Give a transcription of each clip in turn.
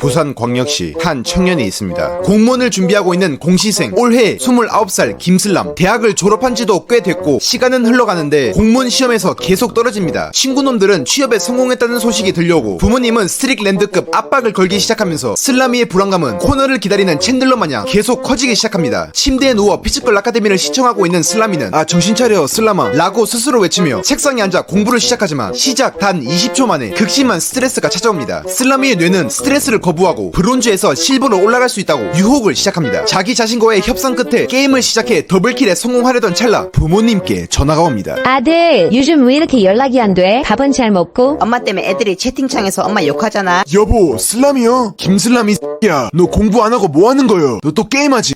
부산광역시 한 청년이 있습니다. 공무원을 준비하고 있는 공시생, 올해 29살 김슬람. 대학을 졸업한 지도 꽤 됐고 시간은 흘러가는데 공무원 시험에서 계속 떨어집니다. 친구놈들은 취업에 성공했다는 소식이 들려오고 부모님은 스트릭랜드급 압박을 걸기 시작하면서 슬라미의 불안감은 코너를 기다리는 챈들러 마냥 계속 커지기 시작합니다. 침대에 누워 피지컬 아카데미를 시청하고 있는 슬라미는 정신 차려 슬라마 라고 스스로 외치며 책상에 앉아 공부를 시작하지만 시작 단 20초 만에 극심한 스트레스가 찾아옵니다. 슬라미의 뇌는 스트레스를 거부하고 브론즈에서 실버로 올라갈 수 있다고 유혹을 시작합니다. 자기 자신과의 협상 끝에 게임을 시작해 더블킬에 성공하려던 찰나 부모님께 전화가 옵니다. 아들, 요즘 왜 이렇게 연락이 안 돼? 밥은 잘 먹고? 엄마 때문에 애들이 채팅창에서 엄마 욕하잖아. 여보 슬람이요? 김슬람이 야, 너 공부 안 하고 뭐 하는 거요? 너 또 게임하지?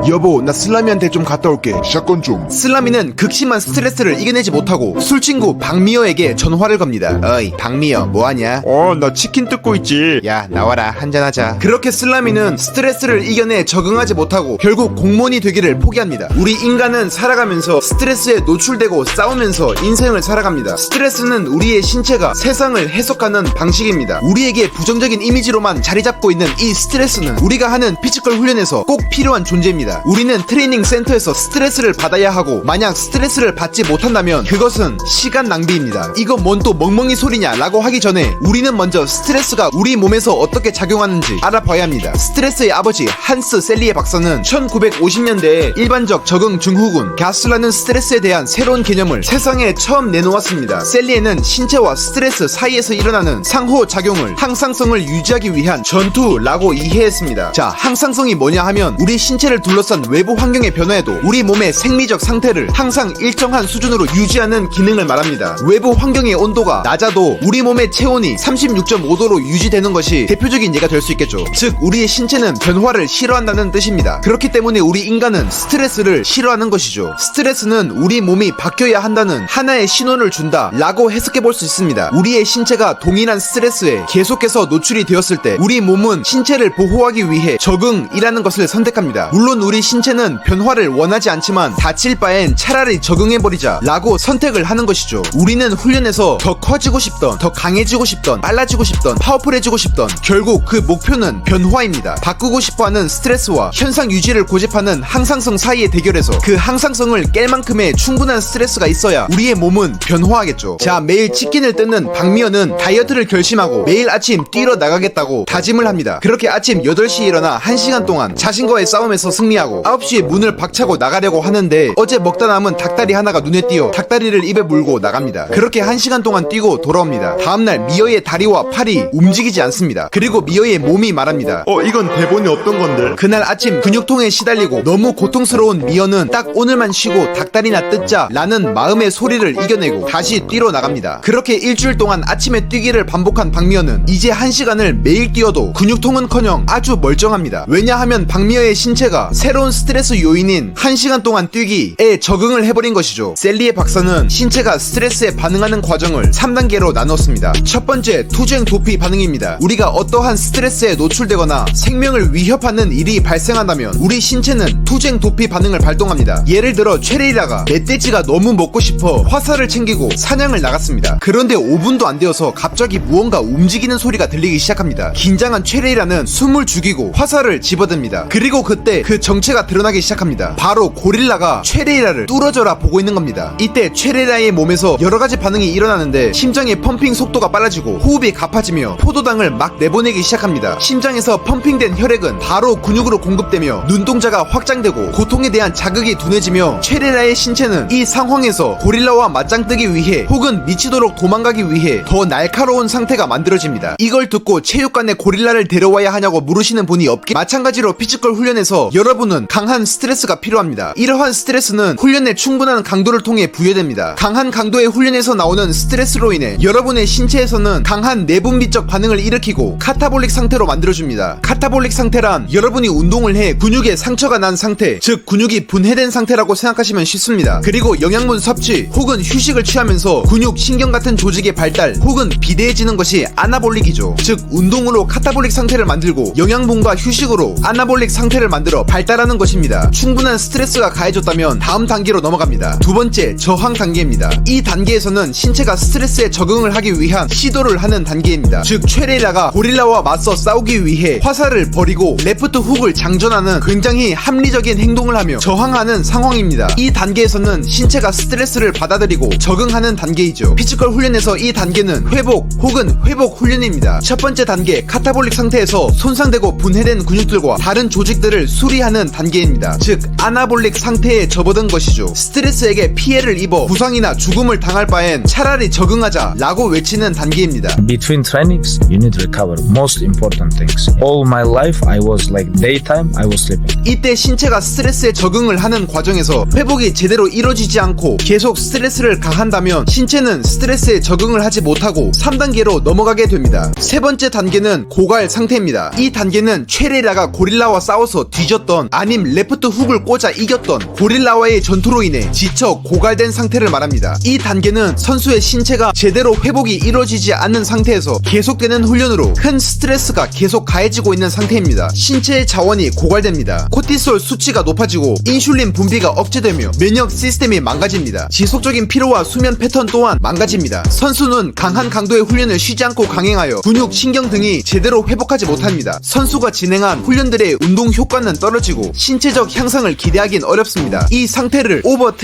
여보 나 슬라미한테 좀 갔다 올게. 샷건 좀. 슬라미는 극심한 스트레스를 이겨내지 못하고 술친구 박미여에게 전화를 겁니다. 어이 박미여 뭐하냐? 나 치킨 뜯고 있지. 야 나와라 한잔하자. 그렇게 슬라미는 스트레스를 이겨내 적응하지 못하고 결국 공무원이 되기를 포기합니다. 우리 인간은 살아가면서 스트레스에 노출되고 싸우면서 인생을 살아갑니다. 스트레스는 우리의 신체가 세상을 해석하는 방식입니다. 우리에게 부정적인 이미지로만 자리 잡고 있는 이 스트레스는 우리가 하는 피지컬 훈련에서 꼭 필요한 존재입니다. 우리는 트레이닝 센터에서 스트레스를 받아야 하고 만약 스트레스를 받지 못한다면 그것은 시간 낭비입니다. 이거 뭔 또 멍멍이 소리냐 라고 하기 전에 우리는 먼저 스트레스가 우리 몸에서 어떻게 작용하는지 알아봐야 합니다. 스트레스의 아버지 한스 셀리에 박사는 1950년대에 일반적 적응 증후군 가스라는 스트레스에 대한 새로운 개념을 세상에 처음 내놓았습니다. 셀리에는 신체와 스트레스 사이에서 일어나는 상호작용을 항상성을 유지하기 위한 전투라고 이해했습니다. 자, 항상성이 뭐냐 하면 우리 신체를 둘러싼 외부 환경의 변화에도 우리 몸의 생리적 상태를 항상 일정한 수준으로 유지하는 기능을 말합니다. 외부 환경의 온도가 낮아도 우리 몸의 체온이 36.5도로 유지되는 것이 대표적인 예가 될 수 있겠죠. 즉 우리의 신체는 변화를 싫어한다는 뜻입니다. 그렇기 때문에 우리 인간은 스트레스를 싫어하는 것이죠. 스트레스는 우리 몸이 바뀌어야 한다는 하나의 신호를 준다 라고 해석해 볼 수 있습니다. 우리의 신체가 동일한 스트레스에 계속해서 노출이 되었을 때 우리 몸은 신체를 보호하기 위해 적응이라는 것을 선택합니다. 물론 우리 신체는 변화를 원하지 않지만 다칠 바엔 차라리 적응해버리자 라고 선택을 하는 것이죠. 우리는 훈련에서 더 커지고 싶던, 더 강해지고 싶던, 빨라지고 싶던, 파워풀해지고 싶던 결국 그 목표는 변화입니다. 바꾸고 싶어하는 스트레스와 현상 유지를 고집하는 항상성 사이의 대결에서 그 항상성을 깰 만큼의 충분한 스트레스가 있어야 우리의 몸은 변화하겠죠. 자, 매일 치킨을 뜯는 박미연은 다이어트를 결심하고 매일 아침 뛰러 나가겠다고 다짐을 합니다. 그렇게 아침 8시에 일어나 1시간 동안 자신과의 싸움에서 승리하고 9시에 문을 박차고 나가려고 하는데 어제 먹다 남은 닭다리 하나가 눈에 띄어 닭다리를 입에 물고 나갑니다. 그렇게 1시간 동안 뛰고 돌아옵니다. 다음날 미여의 다리와 팔이 움직이지 않습니다. 그리고 미여의 몸이 말합니다. 이건 대본에 없던 건데. 그날 아침 근육통에 시달리고 너무 고통스러운 미연은 딱 오늘만 쉬고 닭다리나 뜯자 라는 마음의 소리를 이겨내고 다시 뛰러 나갑니다. 그렇게 일주일 동안 아침에 뛰기를 반복한 박미연은 이제 1시간을 매일 뛰어도 근육통은커녕 아주 멀쩡합니다. 왜냐하면 박미여의 신체가 새로운 스트레스 요인인 1시간 동안 뛰기에 적응을 해버린 것이죠. 셀리의 박사는 신체가 스트레스에 반응하는 과정을 3단계로 나눴습니다. 첫 번째, 투쟁 도피 반응입니다. 우리가 어떠한 스트레스에 노출되거나 생명을 위협하는 일이 발생한다면 우리 신체는 투쟁 도피 반응을 발동합니다. 예를 들어 최레이라가 멧돼지가 너무 먹고 싶어 화살을 챙기고 사냥을 나갔습니다. 그런데 5분도 안 되어서 갑자기 무언가 움직이는 소리가 들리기 시작합니다. 긴장한 최레이라는 숨을 죽이고 화살을 집어듭니다. 그리고 그때 그 정체가 드러나기 시작합니다. 바로 고릴라가 최레이라를 뚫어져라 보고 있는 겁니다. 이때 최레이라의 몸에서 여러가지 반응이 일어나는데 심장의 펌핑 속도가 빨라지고 호흡이 가파지며 포도당을 막 내보내기 시작합니다. 심장에서 펌핑된 혈액은 바로 근육으로 공급되며 눈동자가 확장되고 고통에 대한 자극이 둔해지며 최레이라의 신체는 이 상황에서 고릴라와 맞짱뜨기 위해 혹은 미치도록 도망가기 위해 더 날카로운 상태가 만들어집니다. 이걸 듣고 체육관에 고릴라를 데려와야 하냐고 물으시는 분이 없기 마찬가지로 피지컬 훈련에서 여러분은 강한 스트레스가 필요합니다. 이러한 스트레스는 훈련의 충분한 강도를 통해 부여됩니다. 강한 강도의 훈련에서 나오는 스트레스로 인해 여러분의 신체에서는 강한 내분비적 반응을 일으키고 카타볼릭 상태로 만들어줍니다. 카타볼릭 상태란 여러분이 운동을 해 근육에 상처가 난 상태, 즉 근육이 분해된 상태라고 생각하시면 쉽습니다. 그리고 영양분 섭취 혹은 휴식을 취하면서 근육, 신경 같은 조직의 발달 혹은 비대해지는 것이 아나볼릭이죠. 즉 운동으로 카타볼릭 상태를 만들고 영양분과 휴식으로 아나볼릭 카타볼릭 상태를 만들어 발달하는 것입니다. 충분한 스트레스가 가해졌다면 다음 단계로 넘어갑니다. 두 번째, 저항 단계입니다. 이 단계에서는 신체가 스트레스에 적응을 하기 위한 시도를 하는 단계입니다. 즉 최레라가 고릴라와 맞서 싸우기 위해 화살을 버리고 레프트 훅을 장전하는 굉장히 합리적인 행동을 하며 저항하는 상황입니다. 이 단계에서는 신체가 스트레스를 받아들이고 적응하는 단계이죠. 피지컬 훈련에서 이 단계는 회복 혹은 회복 훈련입니다. 첫 번째 단계, 카타볼릭 상태에서 손상되고 분해된 근육들과 다른 조직들을 수리하는 단계입니다. 즉 아나볼릭 상태에 접어든 것이죠. 스트레스에게 피해를 입어 부상이나 죽음을 당할 바엔 차라리 적응하자 라고 외치는 단계입니다. Between trainings, you need to recover. Most important things. All my life, I was like daytime, I was sleeping. 이때 신체가 스트레스에 적응을 하는 과정에서 회복이 제대로 이루어지지 않고 계속 스트레스를 가한다면 신체는 스트레스에 적응을 하지 못하고 3단계로 넘어가게 됩니다. 세 번째 단계는 고갈 상태입니다. 이 단계는 최레라가 고릴라와 싸워서 뒤졌던 아님 레프트 훅을 꽂아 이겼던 고릴라와의 전투로 인해 지쳐 고갈된 상태를 말합니다. 이 단계는 선수의 신체가 제대로 회복이 이루어지지 않는 상태에서 계속되는 훈련으로 큰 스트레스가 계속 가해지고 있는 상태입니다. 신체의 자원이 고갈됩니다. 코티솔 수치가 높아지고 인슐린 분비가 억제되며 면역 시스템이 망가집니다. 지속적인 피로와 수면 패턴 또한 망가집니다. 선수는 강한 강도의 훈련을 쉬지 않고 강행하여 근육, 신경 등이 제대로 회복하지 못합니다. 선수가 진행한 훈련들의 운동 효과는 떨어지고 신체적 향상을 기대하긴 어렵습니다. 이 상태를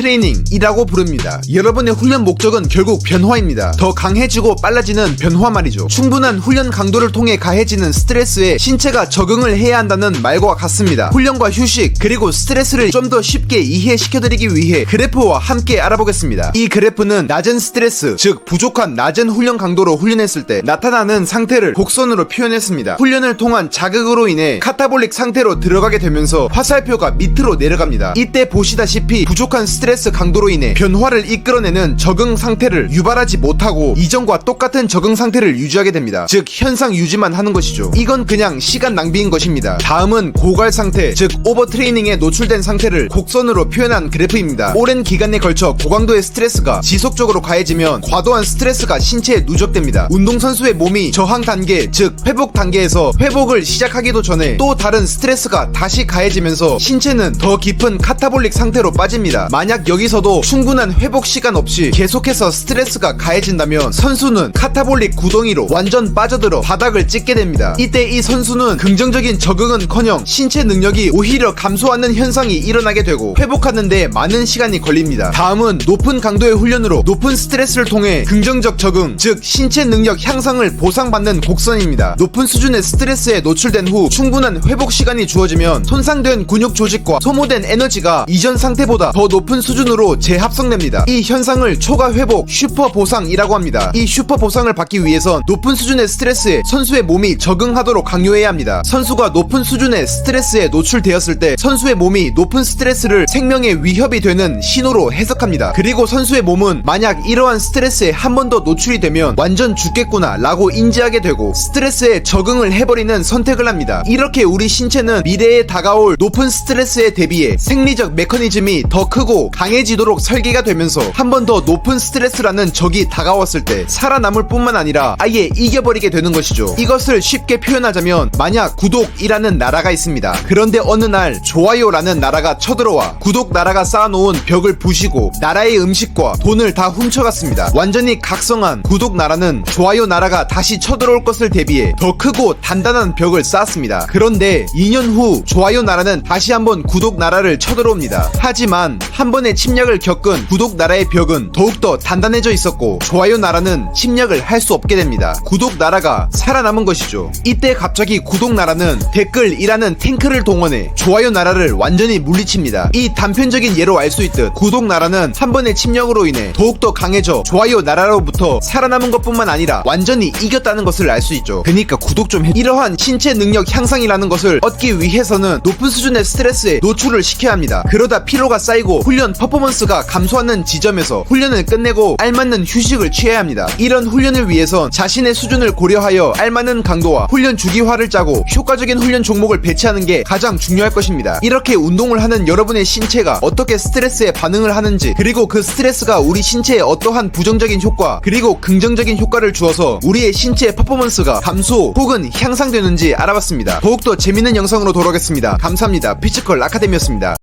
오버트레이닝이라고 부릅니다. 여러분의 훈련 목적은 결국 변화입니다. 더 강해지고 빨라지는 변화 말이죠. 충분한 훈련 강도를 통해 가해지는 스트레스에 신체가 적응을 해야 한다는 말과 같습니다. 훈련과 휴식 그리고 스트레스를 좀 더 쉽게 이해시켜드리기 위해 그래프와 함께 알아보겠습니다. 이 그래프는 낮은 스트레스, 즉 부족한 낮은 훈련 강도로 훈련했을 때 나타나는 상태를 곡선으로 표현했습니다. 훈련을 통한 자극으로 인해 카타볼릭 상태로 들어가게 되면서 화살표가 밑으로 내려갑니다. 이때 보시다시피 부족한 스트레스 강도로 인해 변화를 이끌어내는 적응 상태를 유발하지 못하고 이전과 똑같은 적응 상태를 유지하게 됩니다. 즉 현상 유지만 하는 것이죠. 이건 그냥 시간 낭비인 것입니다. 다음은 고갈 상태, 즉 오버트레이닝에 노출된 상태를 곡선으로 표현한 그래프입니다. 오랜 기간에 걸쳐 고강도의 스트레스가 지속적으로 가해지면 과도한 스트레스가 신체에 누적됩니다. 운동선수의 몸이 저항 단계, 즉 회복 단계에서 회복을 시작하기도 전에 또 다른 스트레스가 다시 가해지면서 신체는 더 깊은 카타볼릭 상태로 빠집니다. 만약 여기서도 충분한 회복 시간 없이 계속해서 스트레스가 가해진다면 선수는 카타볼릭 구덩이로 완전 빠져들어 바닥을 찍게 됩니다. 이때 이 선수는 긍정적인 적응은커녕 신체 능력이 오히려 감소하는 현상이 일어나게 되고 회복하는데 많은 시간이 걸립니다. 다음은 높은 강도의 훈련으로 높은 스트레스를 통해 긍정적 적응, 즉 신체 능력 향상을 보상받는 곡선입니다. 높은 수준의 스트레스에 노출된 후 충분한 회복 시간이 주어지면 손상된 근육 조직과 소모된 에너지가 이전 상태보다 더 높은 수준으로 재합성됩니다. 이 현상을 초과 회복, 슈퍼 보상이라고 합니다. 이 슈퍼 보상을 받기 위해선 높은 수준의 스트레스에 선수의 몸이 적응하도록 강요해야 합니다. 선수가 높은 수준의 스트레스에 노출되었을 때 선수의 몸이 높은 스트레스를 생명의 위협이 되는 신호로 해석합니다. 그리고 선수의 몸은 만약 이러한 스트레스에 한 번 더 노출이 되면 완전 죽겠구나 라고 인지하게 되고 스트레스에 적응을 해버리는 선택을 합니다. 이렇게 우리 신체는 미래에 다가올 높은 스트레스에 대비해 생리적 메커니즘이 더 크고 강해지도록 설계가 되면서 한 번 더 높은 스트레스라는 적이 다가왔을 때 살아남을 뿐만 아니라 아예 이겨버리게 되는 것이죠. 이것을 쉽게 표현하자면 만약 구독이라는 나라가 있습니다. 그런데 어느 날 좋아요라는 나라가 쳐들어와 구독 나라가 쌓아놓은 벽을 부시고 나라의 음식과 돈을 다 훔쳐갔습니다. 완전히 각성한 구독 나라는 좋아요 나라가 다시 쳐들어올 것을 대비해 더 크고 단단한 벽을 쌓았습니다. 그런데 2년 후 좋아요 나라는 다시 한번 구독 나라를 쳐들어옵니다. 하지만 한 번의 침략을 겪은 구독 나라의 벽은 더욱더 단단해져 있었고 좋아요 나라는 침략을 할 수 없게 됩니다. 구독 나라가 살아남은 것이죠. 이때 갑자기 구독 나라는 댓글이라는 탱크를 동원해 좋아요 나라를 완전히 물리칩니다. 이 단편적인 예로 알 수 있듯 구독 나라는 한 번의 침략으로 인해 더욱더 강해져 좋아요 나라로부터 살아남은 것뿐만 아니라 완전히 이겼다는 것을 알 수 있죠. 그러니까 구독 좀 해. 이러한 신체 능력 향상이라는 것을 얻기 위해서는 높은 수준의 스트레스에 노출을 시켜야 합니다. 그러다 피로가 쌓이고 훈련 퍼포먼스가 감소하는 지점에서 훈련을 끝내고 알맞는 휴식을 취해야 합니다. 이런 훈련을 위해선 자신의 수준을 고려하여 알맞는 강도와 훈련 주기화를 짜고 효과적인 훈련 종목을 배치하는 게 가장 중요할 것입니다. 이렇게 운동을 하는 여러분의 신체가 어떻게 스트레스에 반응을 하는지, 그리고 그 스트레스가 우리 신체에 어떠한 부정적인 효과 그리고 긍정적인 효과를 주어서 우리의 신체의 퍼포먼스가 감소 혹은 향상되는지 알아봤습니다. 더욱더 재밌는 영상 영상으로 돌아오겠습니다. 감사합니다. 피지컬 아카데미였습니다.